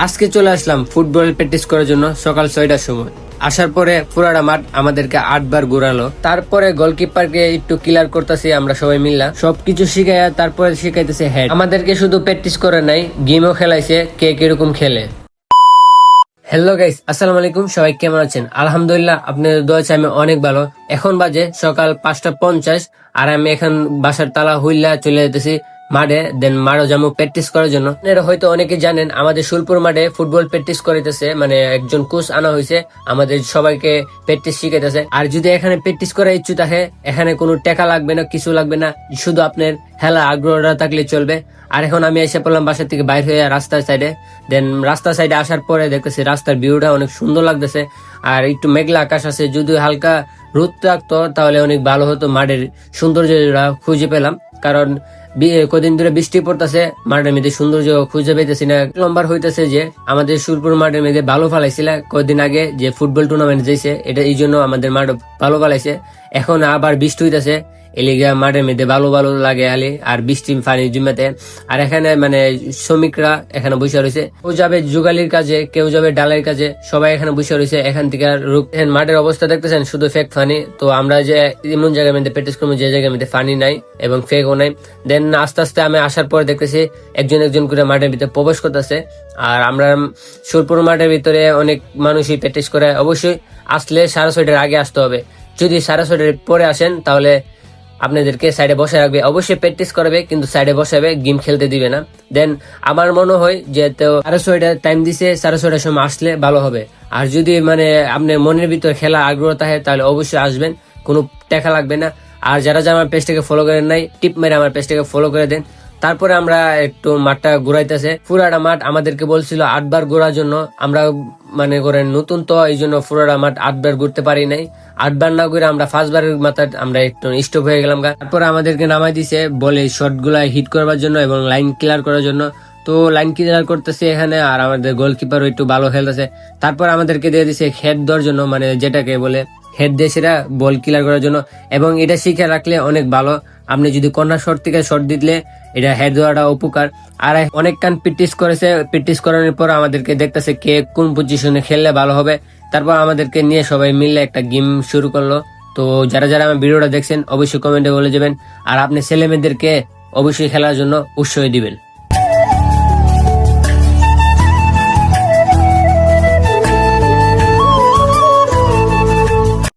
আজকে চলে আসলাম football practice করার জন্য সকাল 6টার সময়। আসার পরে পুরাটা মাঠ আমাদেরকে 8বার ঘুরালো। তারপরে গোলকিপারকে একটু ক্লিয়ার করতেছি আমরা সবাই মিললা, সবকিছু শিখাইয়া তারপরে শিখাইতেছে হেড। আমাদেরকে শুধু প্র্যাকটিস করে নাই, গেমও খেলাইছে কে কিরকম খেলে। হ্যালো গাইস, আসসালামু আলাইকুম। সবাই কেমন আছেন? আলহামদুলিল্লাহ, আপনাদের দোয়াতে আমি অনেক ভালো। এখন বাজে সকাল 5:50 আর আমি এখন বাসার তালা হুইল্লা চলে যেতেছি মাঠে। দেন মাঠে যাবো প্র্যাকটিস করার জন্য। আপনারা হয়তো অনেকে জানেন আমাদের শুলপুর মাঠে ফুটবল প্র্যাকটিস করাইতেছে, মানে একজন কোচ আনা হয়েছে আমাদের সবাইকে প্র্যাকটিস শিখাইতেছে। আর যদি এখানে প্র্যাকটিস করার ইচ্ছু থাকে, এখানে কোনো টাকা লাগবে না, কিছু লাগবে না, শুধু আপনার খেলা আগ্রহটা থাকলে চলবে। আর এখন আমি এসে পড়লাম বাসা থেকে বাইরে হয়ে রাস্তার সাইডে। দেন রাস্তার সাইডে আসার পরে দেখতেছি রাস্তার ভিউটা অনেক সুন্দর লাগতেছে, আর একটু মেঘলা আকাশ আছে। যদি হালকা রোদ থাকতো তাহলে অনেক ভালো হতো, মাঠের সৌন্দর্যটা খুঁজে পেলাম। কারণ কদিন ধরে বৃষ্টি পড়তেছে, মাঠের মধ্যে সৌন্দর্য খুঁজে পেতেছি না। নম্বর হইতেছে যে আমাদের সুরপুর মাঠের মধ্যে ভালো ফালাইছিল কদিন আগে, যে ফুটবল টুর্নামেন্ট যাইছে, এটা এই জন্য আমাদের মাঠ ভালো ফালাইছে। এখন আবার বৃষ্টি হইতেছে, এলিগা মাঠের মধ্যে ভালো ভালো লাগে আলি, আর বৃষ্টি পানি জুমেতে। আর এখানে মানে শ্রমিকরা এখানে বসে রয়েছে, কেউ যাবে যুগালির কাজে, কেউ যাবে ডালের কাজে, সবাই এখানে বসে রয়েছে। এখান থেকে মাঠের অবস্থা দেখতেছেন, শুধু ফেক ফানি। তো আমরা যে এমন জায়গার মধ্যে প্র্যাকটিস করবো যে জায়গার মধ্যে ফানি নাই এবং ফেকও নাই। দেন আস্তে আস্তে আমি আসার পর দেখতেছি একজন একজন করে মাঠের ভিতরে প্রবেশ করতেছে। আর আমরা সুরপুর মাঠের ভিতরে অনেক মানুষই প্র্যাকটিস করে। অবশ্যই আসলে 6:30টার আগে আসতে হবে। যদি 6:30টার পরে আসেন তাহলে আপনাদেরকে সাইডে বসে রাখবে, অবশ্যই প্র্যাকটিস করবে, কিন্তু সাইডে বসাবে, গেম খেলতে দিবে না। দেন আমার মনে হয় যে তো 6:30 টাইম দিছে, 6:30টার সময় আসলে ভালো হবে। আর যদি মানে আপনার মনের ভিতরে খেলা আগ্রহ থাকে তাহলে অবশ্যই আসবেন, কোনো টাকা লাগবে না। আর যারা আমার পেজটাকে ফলো করেন নাই, টিপ মেরে আমার পেজটাকে ফলো করে দেন। তারপরে আমরা একটু মাঠটা ঘুরাইতেছে, পুরাটা মাঠ আমাদেরকে বলছিল 8বার ঘোরার জন্য। আমরা মানে করেন নতুন তো, এই জন্য পুরাটা মাঠ 8বার ঘুরতে পারি নাই। 8বার না ঘুরে আমরা 5বারের মাথায় আমরা একটু স্টপ হয়ে গেলাম। তারপরে আমাদেরকে নামাই দিছে বলে শর্ট গুলা হিট করবার জন্য এবং লাইন ক্লিয়ার করার জন্য। তো লাইন ক্লিয়ার করতেছে এখানে, আর আমাদের গোলকিপারও একটু ভালো খেলতেছে। তারপর আমাদেরকে দিয়ে দিছে হেড দেওয়ার জন্য, মানে যেটাকে বলে হেড দিয়ে সেটা বল ক্লিয়ার করার জন্য। এবং এটা শিখে রাখলে অনেক ভালো, আপনি যদি কর্নার শট থেকে শট দিলে এটা হেড দেওয়াটা উপকার। আর অনেক কান প্র্যাকটিস করেছে, প্র্যাকটিস করানোর পর আমাদেরকে দেখতেছে কে কোন পজিশনে খেললে ভালো হবে। তারপর আমাদেরকে নিয়ে সবাই মিলে একটা গেম শুরু করলো। তো যারা যারা আমার ভিডিওটা দেখছেন অবশ্যই কমেন্টে বলে যাবেন, আর আপনি ছেলে মেয়েদেরকে অবশ্যই খেলার জন্য উৎসাহ দিবেন।